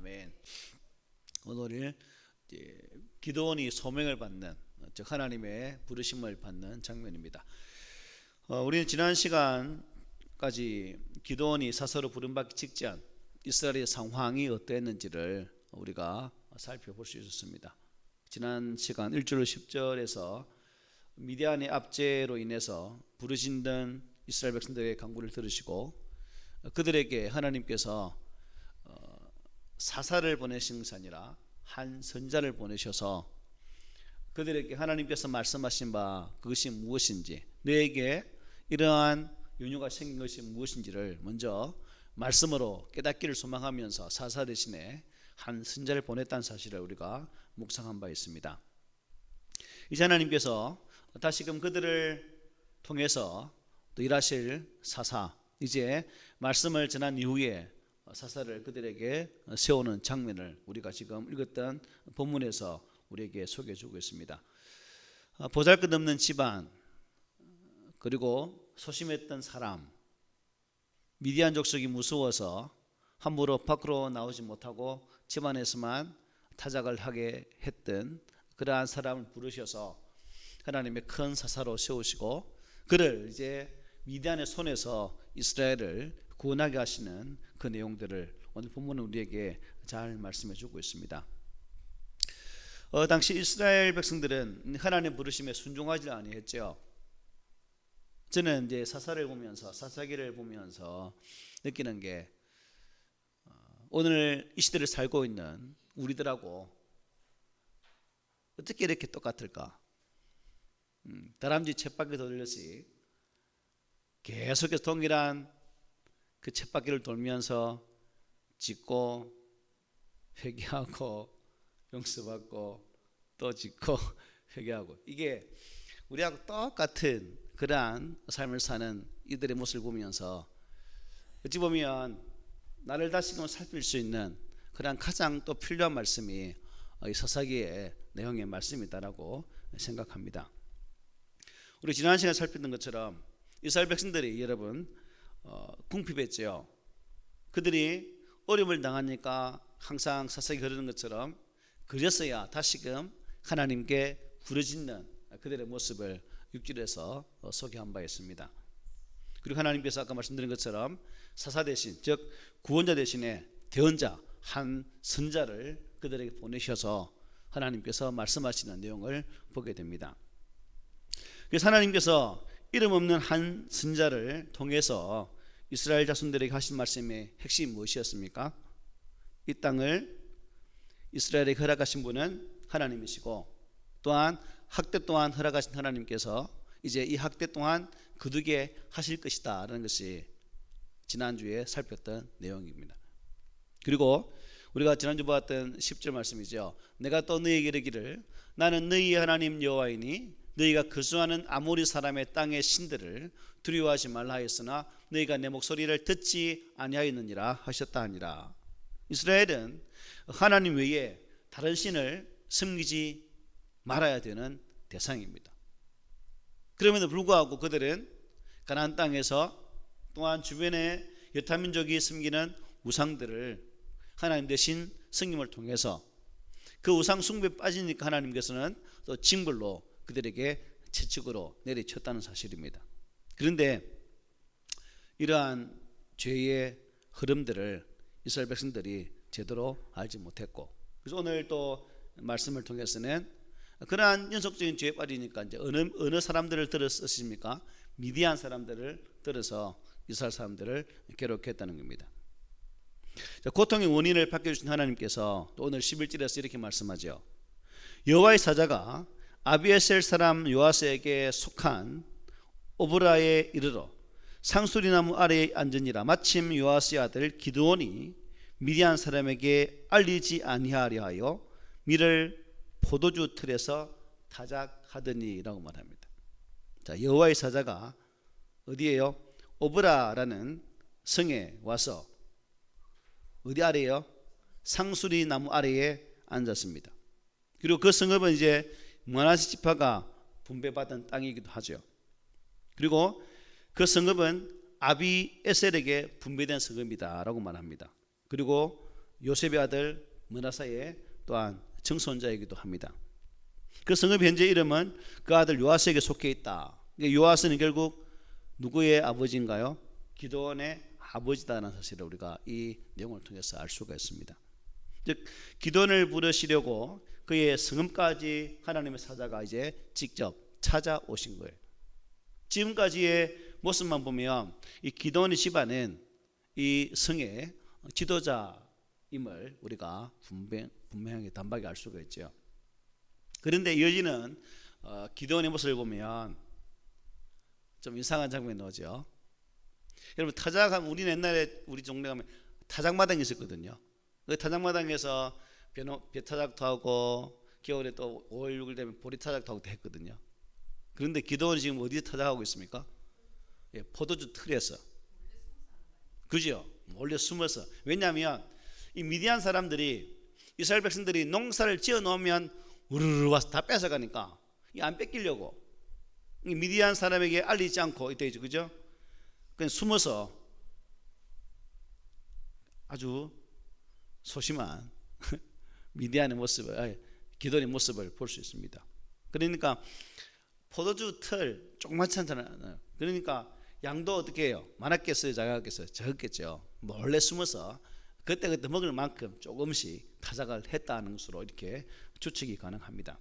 아멘. 오늘 기드온이 소명을 받는, 즉 하나님의 부르심을 받는 장면입니다. 우리는 지난 시간까지 기드온이 사사로 부름받기 직전 이스라엘의 상황이 어땠는지를 우리가 살펴볼 수 있었습니다. 지난 시간 1절 10절에서 미디안의 압제로 인해서 부르짖는 이스라엘 백성들의 간구를 들으시고 그들에게 하나님께서 사사를 보내신 것이 아니라 한 선자를 보내셔서 그들에게 하나님께서 말씀하신 바 그것이 무엇인지, 너에게 이러한 연유가 생긴 것이 무엇인지를 먼저 말씀으로 깨닫기를 소망하면서 사사 대신에 한 선자를 보냈다는 사실을 우리가 묵상한 바 있습니다. 이제 하나님께서 다시금 그들을 통해서 또 일하실 사사, 이제 말씀을 전한 이후에 사사를 그들에게 세우는 장면을 우리가 지금 읽었던 본문에서 우리에게 소개해 주고 있습니다. 보잘것없는 집안, 그리고 소심했던 사람, 미디안 족속이 무서워서 함부로 밖으로 나오지 못하고 집안에서만 타작을 하게 했던 그러한 사람을 부르셔서 하나님의 큰 사사로 세우시고 그를 이제 미디안의 손에서 이스라엘을 구원하게 하시는 그 내용들을 오늘 본문은 우리에게 잘 말씀해 주고 있습니다. 당시 이스라엘 백성들은 하나님 부르심에 순종하지 아니했죠. 저는 이제 사사를 보면서, 사사기를 보면서 느끼는 게 오늘 이 시대를 살고 있는 우리들하고 어떻게 이렇게 똑같을까? 다람쥐 쳇바퀴 돌듯이 계속해서 동일한 그 쳇바퀴를 돌면서 짓고 회개하고 용서받고 또 짓고 회개하고, 이게 우리하고 똑같은 그러한 삶을 사는 이들의 모습을 보면서 어찌 보면 나를 다시금 살필 수 있는 그러한 가장 또 필요한 말씀이 이 사사기의 내용의 말씀이다라고 생각합니다. 우리 지난 시간에 살폈던 것처럼 이스라엘 백성들이 여러분 궁핍했죠. 그들이 어려움을 당하니까 항상 사사기 그러는 것처럼 그래서야 다시금 하나님께 부르짖는 그들의 모습을 6절에서 소개한 바 있습니다. 그리고 하나님께서 아까 말씀드린 것처럼 사사 대신, 즉 구원자 대신에 대언자, 한 선자를 그들에게 보내셔서 하나님께서 말씀하시는 내용을 보게 됩니다. 그래서 하나님께서 이름 없는 한 선자를 통해서 이스라엘 자손들에게 하신 말씀의 핵심이 무엇이었습니까? 이 땅을 이스라엘에게 허락하신 분은 하나님이시고, 또한 학대 또한 허락하신 하나님께서 이제 이 학대 또한 거두게 하실 것이다 라는 것이 지난주에 살폈던 내용입니다. 그리고 우리가 지난주 보았던 10절 말씀이죠. 내가 또 너희에게 이르기를 나는 너희의 하나님 여호와이니 너희가 거주하는 아모리 사람의 땅의 신들을 두려워하지 말라 하였으나 너희가 내 목소리를 듣지 아니하였느니라 하셨다 하니라. 이스라엘은 하나님 외에 다른 신을 섬기지 말아야 되는 대상입니다. 그럼에도 불구하고 그들은 가나안 땅에서 또한 주변의 여타 민족이 섬기는 우상들을 하나님 대신 성김을 통해서 그 우상 숭배에 빠지니까 하나님께서는 또 징벌로 그들에게 채찍으로 내리쳤다는 사실입니다. 그런데 이러한 죄의 흐름들을 이스라엘 백성들이 제대로 알지 못했고, 그래서 오늘 또 말씀을 통해서는 그러한 연속적인 죄에 빠지니까 이제 어느 사람들을 들어 쓰십니까? 미디안 사람들을 들어서 이스라엘 사람들을 괴롭혔다는 겁니다. 고통의 원인을 밝혀주신 하나님께서 또 오늘 11절에서 이렇게 말씀하죠. 여호와의 사자가 아비에셀 사람 요아스에게 속한 오브라에 이르러 상수리나무 아래에 앉으니라. 마침 요아스의 아들 기드온이 미디안 사람에게 알리지 아니하려 하여 밀을 포도주 틀에서 타작하더니라고 말합니다. 자, 여호와의 사자가 어디에요? 오브라라는 성에 와서 어디 아래요? 상수리 나무 아래에 앉았습니다. 그리고 그 성읍은 이제 므나세 지파가 분배받은 땅이기도 하죠. 그리고 그 성읍은 아비에셀에게 분배된 성읍이다라고 말합니다. 그리고 요셉의 아들 므낫세의 또한 증손자이기도 합니다. 그 성읍 현재 이름은 그 아들 요아스에게 속해 있다. 요아스는 결국 누구의 아버지인가요? 기드온의 아버지다라는 사실을 우리가 이 내용을 통해서 알 수가 있습니다. 즉 기드온을 부르시려고 그의 성읍까지 하나님의 사자가 이제 직접 찾아오신 거예요. 지금까지의 모습만 보면 이 기드온의 집안은 이 성의 지도자임을 우리가 분명하게 단박에 알 수가 있죠. 그런데 이어지는 기드온의 모습을 보면 좀 이상한 장면이 나오죠. 여러분 타작하면 우리는 옛날에 우리 동네 가면 타작마당이 있었거든요. 그 타작마당에서 벼타작도 하고 겨울에 또 5월 6일 되면 보리타작도 하고 했거든요. 그런데 기드온이 지금 어디에 타작하고 있습니까? 예, 포도주 틀에서. 그죠? 몰래 숨어서. 왜냐하면 이 미디안 사람들이 이스라엘 백성들이 농사를 지어 놓으면 우르르 와서 다 뺏어가니까 안 뺏기려고 이 미디안 사람에게 알리지 않고 이때 그죠? 그냥 숨어서 아주 소심한 미디안의 모습을 기드온의 모습을 볼 수 있습니다. 그러니까 포도주 틀 조그맣지 않잖아요. 그러니까 양도 어떻게 해요? 많았겠어요? 작았겠어요? 적었겠죠. 몰래 숨어서 그때그때 먹을 만큼 조금씩 타작을 했다는 것으로 이렇게 추측이 가능합니다.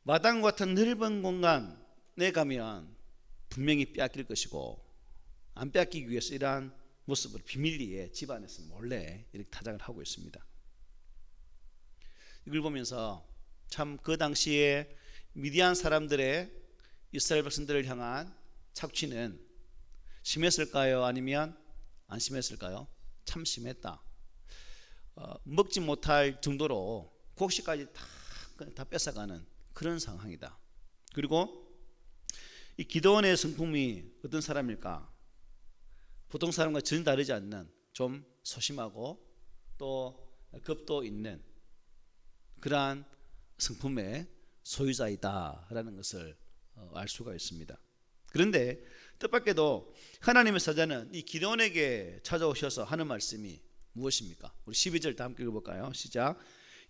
마당 같은 넓은 공간에 가면 분명히 빼앗길 것이고 안 빼앗기기 위해서 이러한 모습을 비밀리에 집안에서 몰래 이렇게 타작을 하고 있습니다. 이걸 보면서 참 그 당시에 미디안 사람들의 이스라엘 백성들을 향한 착취는 심했을까요? 아니면 안 심했을까요? 참 심했다. 먹지 못할 정도로 곡식까지 다 뺏어가는 그런 상황이다. 그리고 이 기드온의 성품이 어떤 사람일까? 보통 사람과 전혀 다르지 않는 좀 소심하고 또 겁도 있는 그러한 성품의 소유자이다라는 것을 알 수가 있습니다. 그런데 뜻밖에도 하나님의 사자는 이 기드온에게 찾아오셔서 하는 말씀이 무엇입니까? 우리 12절 다 함께 읽어볼까요? 시작.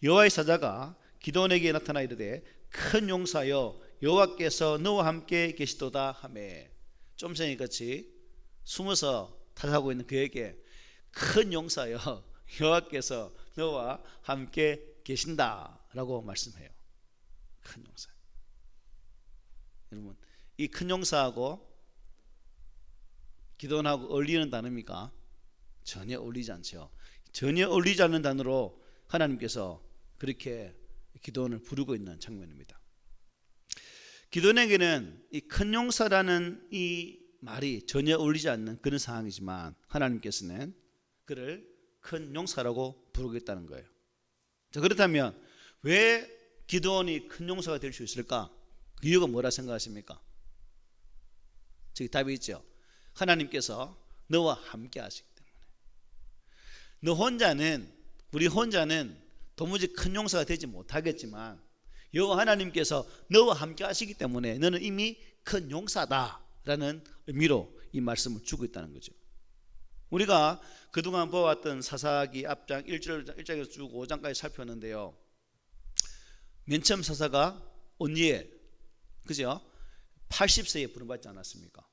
여호와의 사자가 기드온에게 나타나 이르되 큰 용사여 여호와께서 너와 함께 계시도다 하매. 좀 전에 같이 숨어서 타작하고 있는 그에게 큰 용사여 여호와께서 너와 함께 계신다라고 말씀해요. 큰 용사. 여러분 이 큰 용사하고 기드온하고 어울리는 단어입니까? 전혀 어울리지 않죠. 전혀 어울리지 않는 단어로 하나님께서 그렇게 기드온을 부르고 있는 장면입니다. 기드온에게는 이 큰 용사라는 이 말이 전혀 어울리지 않는 그런 상황이지만 하나님께서는 그를 큰 용사라고 부르겠다는 거예요. 자, 그렇다면 왜 기드온이 큰 용사가 될 수 있을까? 그 이유가 뭐라 생각하십니까? 저기 답이 있죠. 하나님께서 너와 함께 하시기 때문에. 우리 혼자는 도무지 큰 용사가 되지 못하겠지만 여호와 하나님께서 너와 함께 하시기 때문에 너는 이미 큰 용사다라는 의미로 이 말씀을 주고 있다는 거죠. 우리가 그동안 보았던 사사기 앞장 1장에서 쭉 5장까지 살펴봤는데요. 맨 처음 사사가 온니엘, 그죠? 80세에 부름받지 않았습니까?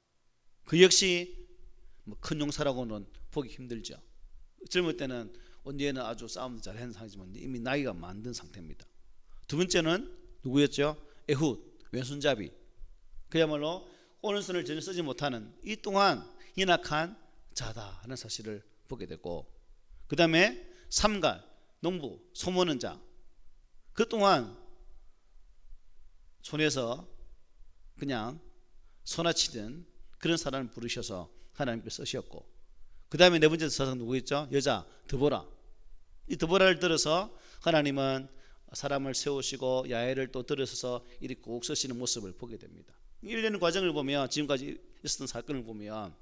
그 역시 큰 용사라고는 보기 힘들죠. 젊을 때는 온니엘은 아주 싸움도 잘하는 상이지만 이미 나이가 많은 상태입니다. 두 번째는 누구였죠? 에훗, 왼손잡이. 그야말로 오른손을 전혀 쓰지 못하는 이 또한 연약한 자다라는 사실을 보게 되고, 그 다음에 삼갈, 농부, 소모는 자. 그 또한 손에서 그냥 소나치던 그런 사람을 부르셔서 하나님께서 쓰셨고, 그 다음에 네 번째 사상 누구였죠? 여자 드보라. 이 드보라를 들어서 하나님은 사람을 세우시고 야훼를 또 들으셔서 이렇게 꼭 쓰시는 모습을 보게 됩니다. 일련의 과정을 보면, 지금까지 있었던 사건을 보면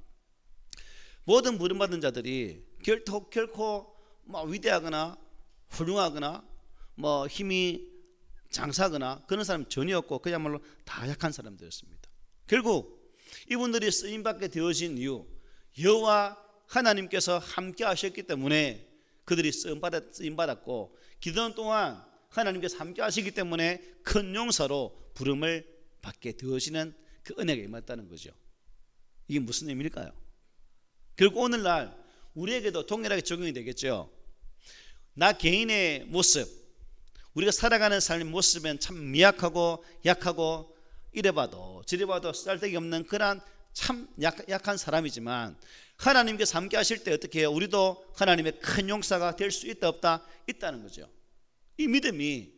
모든 부름받은 자들이 결코 위대하거나 훌륭하거나 힘이 장사하거나 그런 사람 전혀 없고 그야말로 다 약한 사람들이었습니다. 결국 이분들이 쓰임받게 되어진 이유, 여호와 하나님께서 함께 하셨기 때문에 그들이 쓰임받았고 기도원 또한 하나님께서 함께 하시기 때문에 큰 용사로 부름을 받게 되어지는 그 은혜가 임했다는 거죠. 이게 무슨 의미일까요? 결국 오늘날 우리에게도 동일하게 적용이 되겠죠. 나 개인의 모습, 우리가 살아가는 삶의 모습은 참 미약하고 약하고 이래봐도 저래봐도 쓸데기 없는 그런 참 약한 사람이지만 하나님께서 함께 하실 때 어떻게 해요? 우리도 하나님의 큰 용사가 될 수 있다 없다? 있다는 거죠. 이 믿음이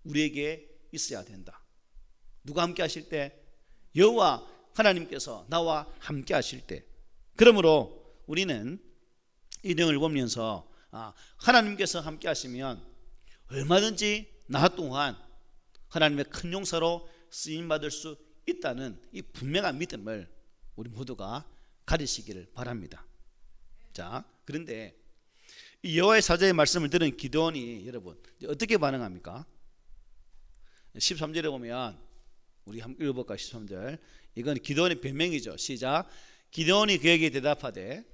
우리에게 있어야 된다. 누가 함께 하실 때? 여호와 하나님께서 나와 함께 하실 때. 그러므로 우리는 이 내용을 보면서 하나님께서 함께 하시면 얼마든지 나 또한 하나님의 큰 용사로 쓰임받을 수 있다는 이 분명한 믿음을 우리 모두가 가지시기를 바랍니다. 자, 그런데 이 여호와의 사자의 말씀을 들은 기드온이 여러분 어떻게 반응합니까? 13절에 보면 우리 함께 읽어볼까? 13절. 이건 기드온의 변명이죠. 시작. 기드온이 그에게 대답하되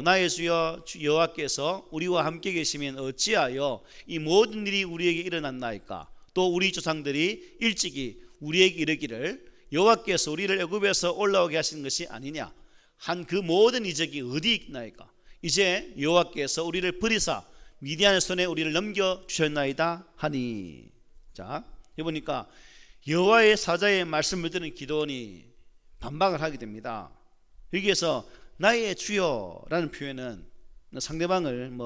나의 주여 여호와께서 우리와 함께 계시면 어찌하여 이 모든 일이 우리에게 일어났나이까? 또 우리 조상들이 일찍이 우리에게 이르기를 여호와께서 우리를 애굽에서 올라오게 하신 것이 아니냐 한 그 모든 이적이 어디 있나이까? 이제 여호와께서 우리를 버리사 미디안의 손에 우리를 넘겨 주셨나이다 하니. 자, 해보니까 여호와의 사자의 말씀을 듣는 기드온이 반박을 하게 됩니다. 여기에서 나의 주여라는 표현은 상대방을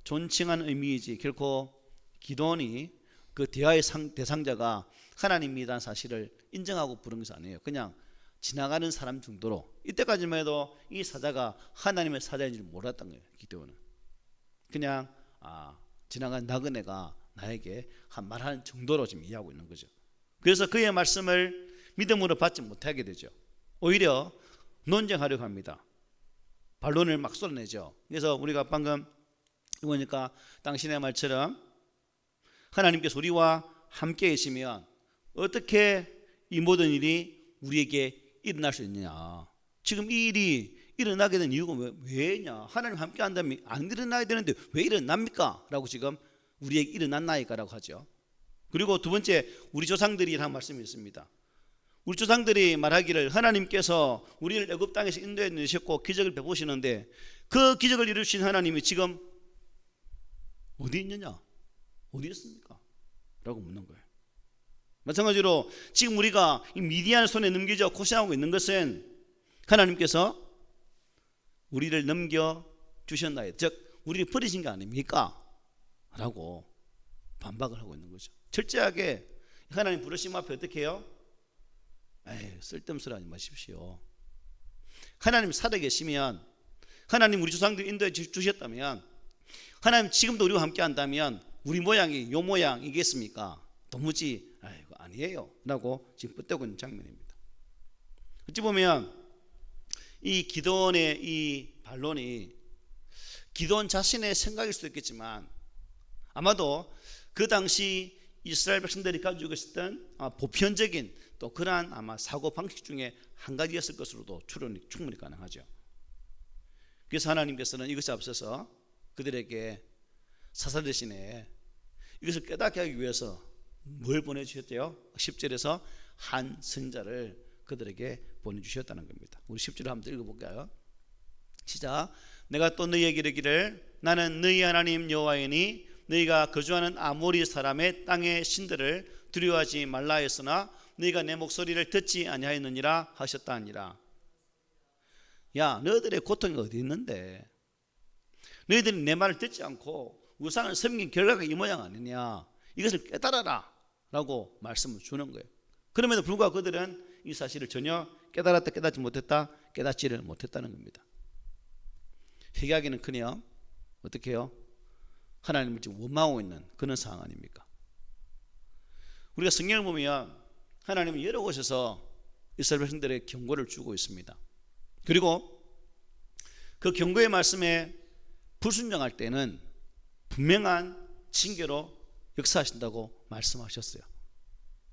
존칭한 의미이지 결코 기드온이 그 대화의 대상자가 하나님이라는 사실을 인정하고 부른 것이 아니에요. 그냥 지나가는 사람 정도로, 이때까지만 해도 이 사자가 하나님의 사자인 줄 몰랐던 거예요. 기드온은 그냥 지나간 나그네가 나에게 말하는 정도로 지금 이해하고 있는 거죠. 그래서 그의 말씀을 믿음으로 받지 못하게 되죠. 오히려 논쟁하려고 합니다. 반론을 막 쏟아내죠. 그래서 우리가 방금 보니까 당신의 말처럼 하나님께서 우리와 함께 계시면 어떻게 이 모든 일이 우리에게 일어날 수 있느냐. 지금 이 일이 일어나게 된 이유가 왜냐? 하나님 함께 한다면 안 일어나야 되는데 왜 일어납니까? 라고 지금 우리에게 일어났나이까 라고 하죠. 그리고 두 번째, 우리 조상들이 한 말씀이 있습니다. 우리 조상들이 말하기를 하나님께서 우리를 애굽 땅에서 인도해 내셨고 기적을 베푸시는데 그 기적을 이루신 하나님이 지금 어디 있느냐? 어디 있습니까? 라고 묻는 거예요. 마찬가지로 지금 우리가 이 미디안 손에 넘겨져 고생하고 있는 것은 하나님께서 우리를 넘겨주셨나요? 즉 우리를 버리신 게 아닙니까? 라고 반박을 하고 있는 거죠. 철저하게 하나님 부르심 앞에 어떻게 해요? 쓸데없는 소리 하지 마십시오. 하나님 살아계시면, 하나님 우리 조상들 인도해 주셨다면, 하나님 지금도 우리와 함께 한다면 우리 모양이 요 모양이겠습니까? 도무지 아니에요 라고 지금 뻗대고 있는 장면입니다. 어찌 보면 이 기드온의 이 반론이 기드온 자신의 생각일 수도 있겠지만 아마도 그 당시 이스라엘 백성들이 가지고 있었던 보편적인 또 그러한 아마 사고 방식 중에 한 가지였을 것으로도 추론이 충분히 가능하죠. 그래서 하나님께서는 이것에 앞서서 그들에게 사사 대신에 이것을 깨닫게 하기 위해서 뭘 보내주셨대요? 10절에서 한 선자를 그들에게 보내주셨다는 겁니다. 우리 10절을 한번 읽어볼까요? 시작. 내가 또 너희에게 이르기를 나는 너희 하나님 여호와이니 너희가 거주하는 아모리 사람의 땅의 신들을 두려워하지 말라 했으나 너희가 내 목소리를 듣지 아니하였느니라 하셨다 하니라. 야, 너희들의 고통이 어디 있는데 너희들이 내 말을 듣지 않고 우상을 섬긴 결과가 이 모양 아니냐. 이것을 깨달아라 라고 말씀을 주는 거예요. 그럼에도 불구하고 그들은 이 사실을 전혀 깨달았다 깨닫지 못했다 깨닫지를 못했다는 겁니다. 회개하기는커녕 어떻게 해요? 하나님을 지금 원망하고 있는 그런 상황 아닙니까? 우리가 성경을 보면 하나님은 여러 곳에서 이스라엘 백성들에게 경고를 주고 있습니다. 그리고 그 경고의 말씀에 불순종할 때는 분명한 징계로 역사하신다고 말씀하셨어요.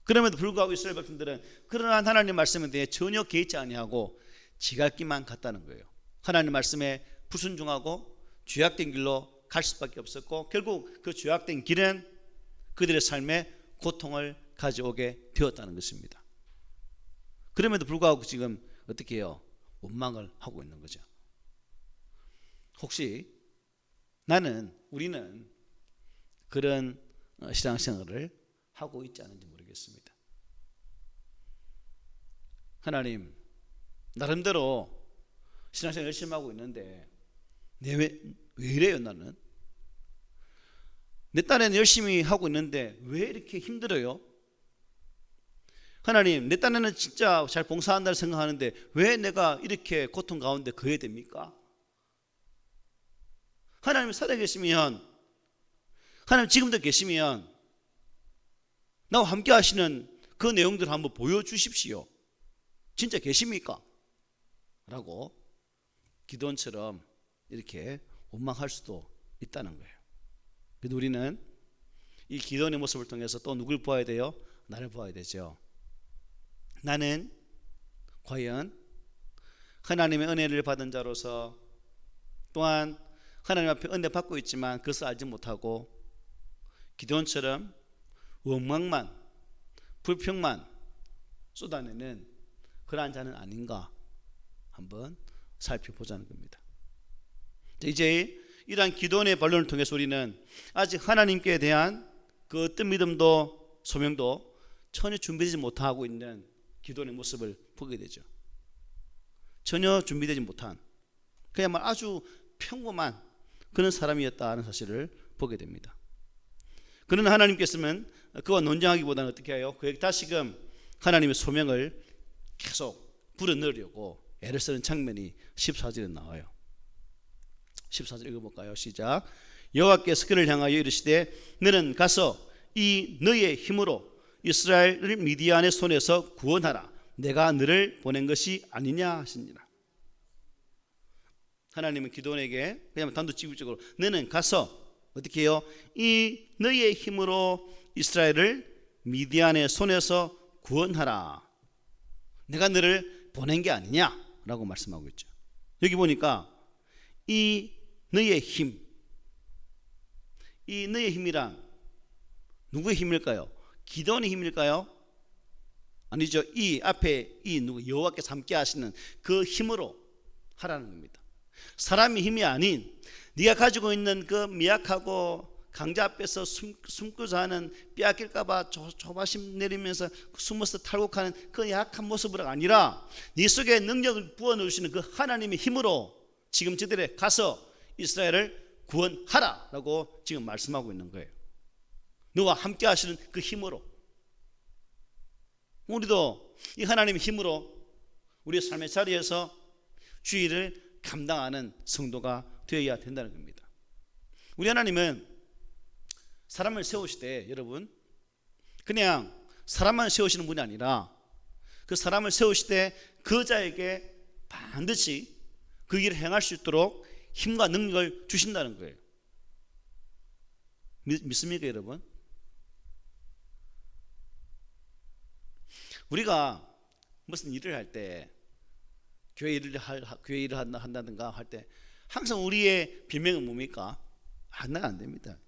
그럼에도 불구하고 이스라엘 백성들은 그러한 하나님 말씀에 대해 전혀 개의치 아니하고 지갈 길만 갔다는 거예요. 하나님 말씀에 불순종하고 죄악된 길로 갈 수밖에 없었고 결국 그 죄악된 길은 그들의 삶에 고통을 가져오게 되었다는 것입니다. 그럼에도 불구하고 지금 어떻게 해요? 원망을 하고 있는 거죠. 혹시 우리는 그런 신앙생활을 하고 있지 않은지 모르겠습니다. 하나님, 나름대로 신앙생활 열심히 하고 있는데 왜 이래요? 나는 내 딴에는 열심히 하고 있는데 왜 이렇게 힘들어요? 하나님, 내 딴에는 진짜 잘 봉사한다고 생각하는데 왜 내가 이렇게 고통 가운데 거해야 됩니까? 하나님 살아계시면, 하나님 지금도 계시면 나와 함께 하시는 그 내용들을 한번 보여주십시오. 진짜 계십니까? 라고 기도원처럼 이렇게 원망할 수도 있다는 거예요. 그래도 우리는 이 기도원의 모습을 통해서 또 누굴 보아야 돼요? 나를 보아야 되죠. 나는 과연 하나님의 은혜를 받은 자로서 또한 하나님 앞에 은혜 받고 있지만 그것을 알지 못하고 기도원처럼 원망만 불평만 쏟아내는 그러한 자는 아닌가 한번 살펴보자는 겁니다. 이제 이러한 기도원의 반론을 통해서 우리는 아직 하나님께 대한 그 어떤 믿음도 소명도 전혀 준비되지 못하고 있는 기도원의 모습을 보게 되죠. 전혀 준비되지 못한 그야말로 아주 평범한 그런 사람이었다는 사실을 보게 됩니다. 그러나 하나님께서는 그와 논쟁하기보다는 어떻게 해요? 그에게 다시금 하나님의 소명을 계속 불어넣으려고 애를 쓰는 장면이 14절에 나와요. 14절 읽어볼까요? 시작. 여호와께서 그를 향하여 이르시되 너는 가서 이 너의 힘으로 이스라엘을 미디안의 손에서 구원하라. 내가 너를 보낸 것이 아니냐 하시니라. 하나님은 기도원에게 그냥 단도직입적으로 너는 가서 어떻게 해요? 이 너의 힘으로 이스라엘을 미디안의 손에서 구원하라. 내가 너를 보낸 게 아니냐라고 말씀하고 있죠. 여기 보니까 이 너의 힘, 이 너의 힘이란 누구의 힘일까요? 기도원의 힘일까요? 아니죠. 이 앞에 이 누구 여호와께서 함께 하시는 그 힘으로 하라는 겁니다. 사람의 힘이 아닌 네가 가지고 있는 그 미약하고 강자 앞에서 숨고자 하는 빼앗길까봐 조바심 내리면서 숨어서 탈곡하는 그 약한 모습으로 아니라 네 속에 능력을 부어넣으시는 그 하나님의 힘으로 지금 저들에 가서 이스라엘을 구원하라 라고 지금 말씀하고 있는 거예요. 너와 함께 하시는 그 힘으로. 우리도 이 하나님의 힘으로 우리의 삶의 자리에서 주의를 감당하는 성도가 되어야 된다는 겁니다. 우리 하나님은 사람을 세우실 때 여러분 그냥 사람만 세우시는 분이 아니라 그 사람을 세우실 때 그 자에게 반드시 그 일을 행할 수 있도록 힘과 능력을 주신다는 거예요. 믿습니까 여러분? 우리가 무슨 일을 할 때 교회 일을 한다든가 할 때 항상 우리의 비명은 뭡니까? 나가 안 됩니다.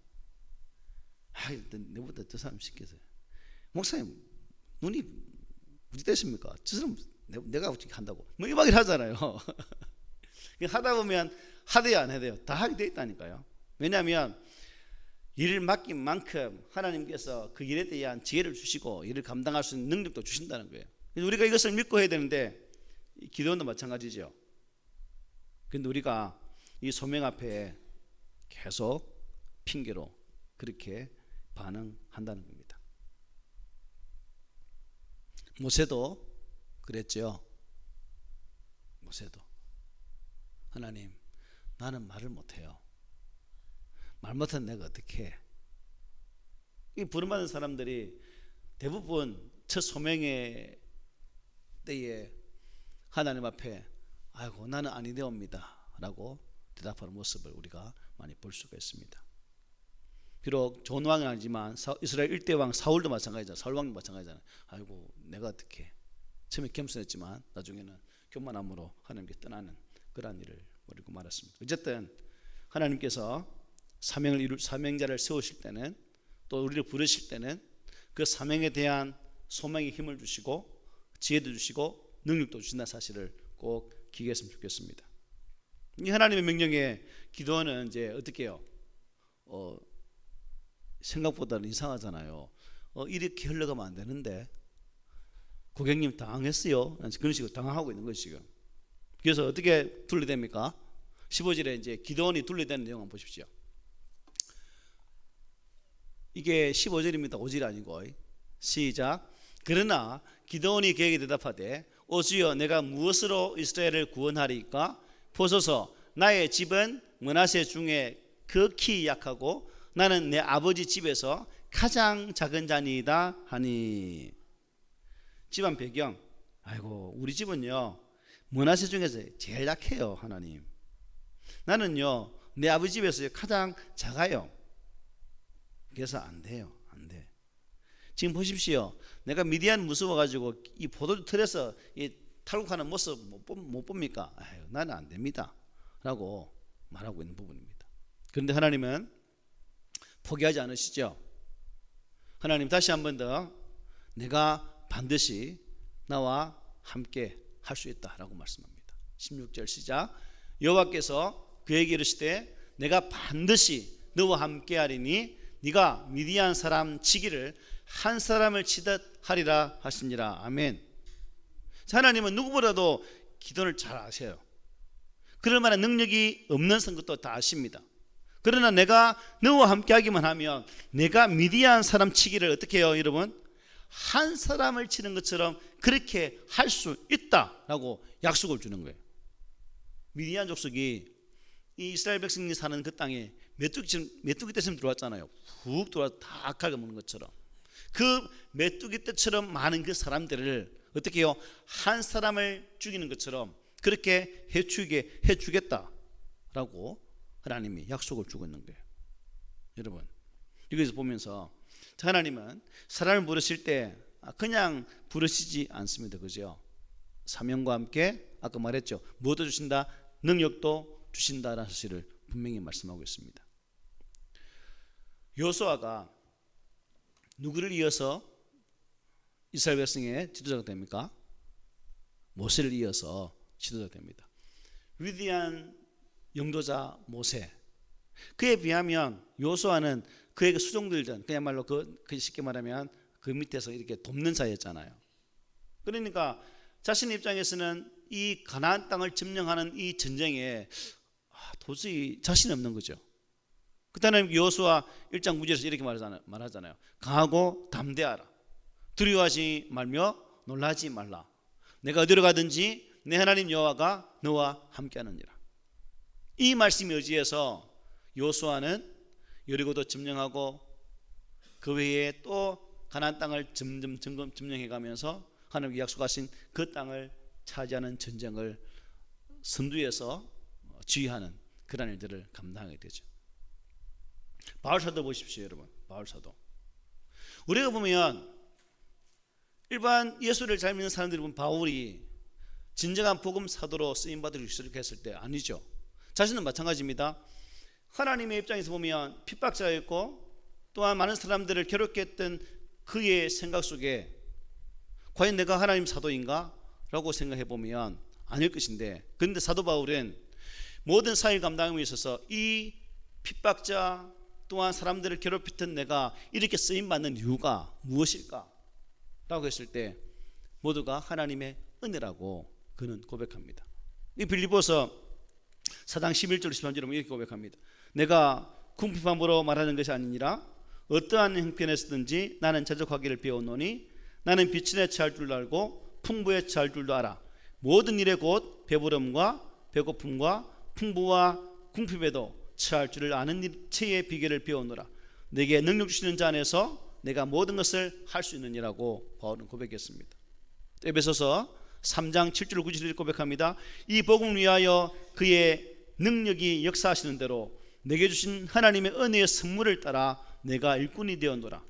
내보다 저 사람 시켜서요. 목사님 눈이 어디 됐습니까? 저 사람 내가 어떻게 한다고 뭐 이렇게 하잖아요. 하다 보면 하대요 안 해도요 다 하게 돼 있다니까요. 왜냐하면 일을 맡긴 만큼 하나님께서 그 일에 대한 지혜를 주시고 일을 감당할 수 있는 능력도 주신다는 거예요. 우리가 이것을 믿고 해야 되는데 기도원도 마찬가지죠. 그런데 우리가 이 소명 앞에 계속 핑계로 그렇게 반응한다는 겁니다. 모세도 그랬죠. 모세도 하나님 나는 말을 못해요. 말 못한 내가 어떻게 해? 이 부름받은 사람들이 대부분 첫 소명의 때에 하나님 앞에 아이고 나는 아니되옵니다 라고 대답하는 모습을 우리가 많이 볼 수가 있습니다. 비록 좋은 왕은 아니지만 이스라엘 1대 왕 사울도 마찬가지잖아요. 사울 왕도 마찬가지잖아요. 아이고 내가 어떻게 처음에 겸손했지만 나중에는 교만함으로 하나님께 떠나는 그러한 일을 벌이고 말았습니다. 어쨌든 하나님께서 사명자를 세우실 때는, 또 우리를 부르실 때는 그 사명에 대한 소망의 힘을 주시고 지혜도 주시고 능력도 주신다는 사실을 꼭 기억했으면 좋겠습니다. 이 하나님의 명령에 기도는 이제 어떻게 해요? 생각보다는 이상하잖아요. 이렇게 흘러가면 안 되는데, 고객님 당황했어요. 그런 식으로 당황하고 있는 거죠 지금. 그래서 어떻게 둘러댑니까? 15절에 이제 기도원이 둘러대는 내용 한번 보십시오. 이게 15절입니다. 5절이 아니고. 시작. 그러나 기도원이 그에게 대답하되, 오 주여, 내가 무엇으로 이스라엘을 구원하리까? 보소서, 나의 집은 므낫세 중에 극히 약하고 나는 내 아버지 집에서 가장 작은 자니이다 하니. 집안 배경, 아이고 우리 집은요 므낫세 중에서 제일 약해요. 하나님, 나는요 내 아버지 집에서 가장 작아요. 그래서 안 돼요. 안 돼. 지금 보십시오. 내가 미디안 무서워가지고 이 포도주 틀에서 이 탈곡하는 모습 못 봅니까? 아유, 나는 안 됩니다 라고 말하고 있는 부분입니다. 그런데 하나님은 포기하지 않으시죠. 하나님 다시 한 번 더 내가 반드시 나와 함께 할 수 있다라고 말씀합니다. 16절 시작. 여호와께서 그에게 이르시되 내가 반드시 너와 함께 하리니 네가 미디안 사람 치기를 한 사람을 치듯 하리라 하시니라. 아멘. 하나님은 누구보다도 기도를 잘 아세요. 그럴 만한 능력이 없는 것도 다 아십니다. 그러나 내가 너와 함께 하기만 하면 내가 미디안 사람 치기를 어떻게 해요 여러분? 한 사람을 치는 것처럼 그렇게 할 수 있다라고 약속을 주는 거예요. 미디안 족속이 이 이스라엘 백성이 사는 그 땅에 메뚜기 떼처럼 들어왔잖아요. 훅 들어와서 다 악하게 먹는 것처럼. 그 메뚜기 떼처럼 많은 그 사람들을 어떻게 해요? 한 사람을 죽이는 것처럼 그렇게 해주게 해주겠다라고 하나님이 약속을 주고 있는 거예요. 여러분, 여기서 보면서 하나님은 사람을 부르실 때 그냥 부르시지 않습니다. 그죠? 사명과 함께 아까 말했죠. 무엇도 주신다? 능력도 주신다라는 사실을 분명히 말씀하고 있습니다. 여호수아가 누구를 이어서 이스라엘 백성의 지도자가 됩니까? 모세를 이어서 지도자가 됩니다. 위대한 영도자 모세, 그에 비하면 여호수아는 그에게 수종들던 그야말로 그 쉽게 말하면 그 밑에서 이렇게 돕는 자였잖아요. 그러니까 자신의 입장에서는 이 가나안 땅을 점령하는 이 전쟁에 도저히 자신이 없는 거죠. 그때는 여호수아 1장 9절에서 이렇게 말하잖아요. 강하고 담대하라. 두려워하지 말며 놀라지 말라. 내가 어디로 가든지 내 하나님 여호와가 너와 함께하느니라. 이 말씀에 의지해서 여호수아는 여리고도 점령하고 그 외에 또 가나안 땅을 점점 점령해 가면서 하나님께 약속하신 그 땅을 차지하는 전쟁을 선두에서 지휘하는 그런 일들을 감당하게 되죠. 바울사도 보십시오, 여러분. 바울사도 우리가 보면 일반 예수를 잘 믿는 사람들이 보면 바울이 진정한 복음 사도로 쓰임 받을 시작했을 때 아니죠. 자신은 마찬가지입니다. 하나님의 입장에서 보면 핍박자였고 또한 많은 사람들을 괴롭게 했던 그의 생각 속에 과연 내가 하나님 사도인가? 라고 생각해 보면 아닐 것인데, 그런데 사도 바울은 모든 사회 감당에 있어서 이 핍박자 또한 사람들을 괴롭히던 내가 이렇게 쓰임받는 이유가 무엇일까? 라고 했을 때 모두가 하나님의 은혜라고 그는 고백합니다. 이 빌립보서 4장 11절 13절에 이렇게 고백합니다. 내가 궁핍함으로 말하는 것이 아니니라. 어떠한 형편에서든지 나는 자족하기를 배웠노니 나는 빛에 처할 줄도 알고 풍부에 처할 줄도 알아. 모든 일에 곧 배부름과 배고픔과 풍부와 궁핍에도 처할 줄을 아는 체의 비결을 배우노라. 내게 능력 주시는 자 안에서 내가 모든 것을 할 수 있느니라고 바울은 고백했습니다. 에베소서 3장 7절 9절을 고백합니다. 이 복음을 위하여 그의 능력이 역사하시는 대로 내게 주신 하나님의 은혜의 선물을 따라 내가 일꾼이 되었노라.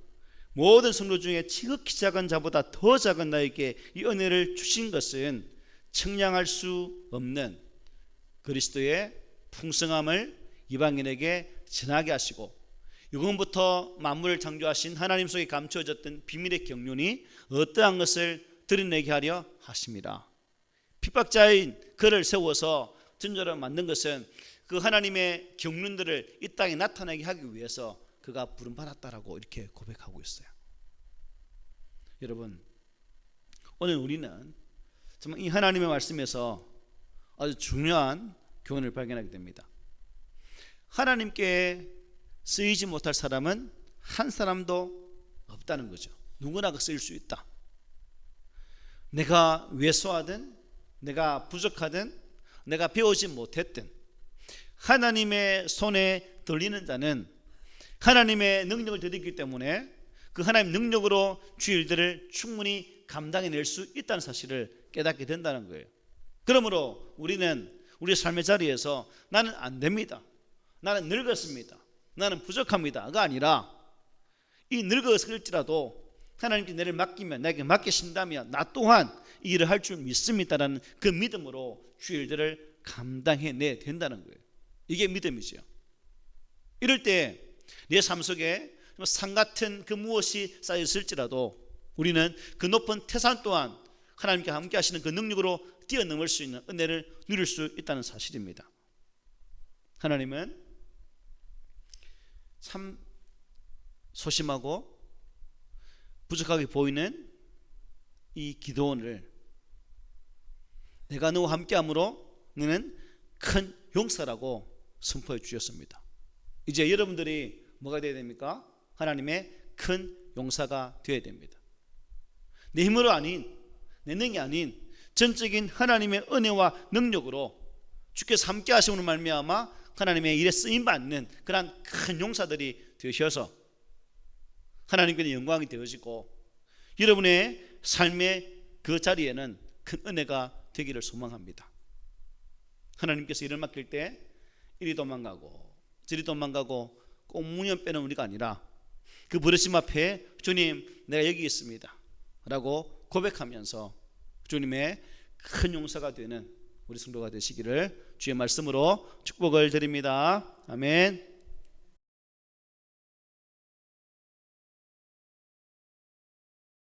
모든 성도 중에 지극히 작은 자보다 더 작은 나에게 이 은혜를 주신 것은 측량할 수 없는 그리스도의 풍성함을 이방인에게 지나게 하시고 영원부터 만물을 창조하신 하나님 속에 감추어졌던 비밀의 경륜이 어떠한 것을 드러내게 하려 하십니다. 핍박자인 그를 세워서 전조로 만든 것은 그 하나님의 경륜들을 이 땅에 나타나게 하기 위해서 그가 부름받았다라고 이렇게 고백하고 있어요. 여러분, 오늘 우리는 정말 이 하나님의 말씀에서 아주 중요한 교훈을 발견하게 됩니다. 하나님께 쓰이지 못할 사람은 한 사람도 없다는 거죠. 누구나 그 쓰일 수 있다. 내가 왜소하든 내가 부족하든 내가 배우지 못했든 하나님의 손에 들리는 자는 하나님의 능력을 드리기 때문에 그 하나님 능력으로 주 일들을 충분히 감당해낼 수 있다는 사실을 깨닫게 된다는 거예요. 그러므로 우리는 우리 삶의 자리에서 나는 안 됩니다, 나는 늙었습니다, 나는 부족합니다가 아니라 이 늙었을지라도 하나님께 나를 맡기면, 나에게 맡기신다면 나 또한 이 일을 할 줄 믿습니다라는 그 믿음으로 주 일들을 감당해내야 된다는 거예요. 이게 믿음이죠. 이럴 때 내 삶 속에 산 같은 그 무엇이 쌓였을지라도 우리는 그 높은 태산 또한 하나님께 함께 하시는 그 능력으로 뛰어넘을 수 있는 은혜를 누릴 수 있다는 사실입니다. 하나님은 참 소심하고 부족하게 보이는 이 기드온을 내가 너와 함께함으로 너는 큰 용사라고 선포해 주셨습니다. 이제 여러분들이 뭐가 되어야 됩니까? 하나님의 큰 용사가 되어야 됩니다. 내 힘으로 아닌, 내 능력이 아닌 전적인 하나님의 은혜와 능력으로 주께서 함께 하심으로 말미암아 하나님의 일에 쓰임받는 그런 큰 용사들이 되셔서 하나님께 영광이 되어지고 여러분의 삶의 그 자리에는 큰 은혜가 되기를 소망합니다. 하나님께서 일을 맡길 때 이리 도망가고 저리 도망가고 꼭 문연 빼는 우리가 아니라 그 부르심 앞에 주님 내가 여기 있습니다 라고 고백하면서 주님의 큰 용사가 되는 우리 성도가 되시기를 주의 말씀으로 축복을 드립니다. 아멘.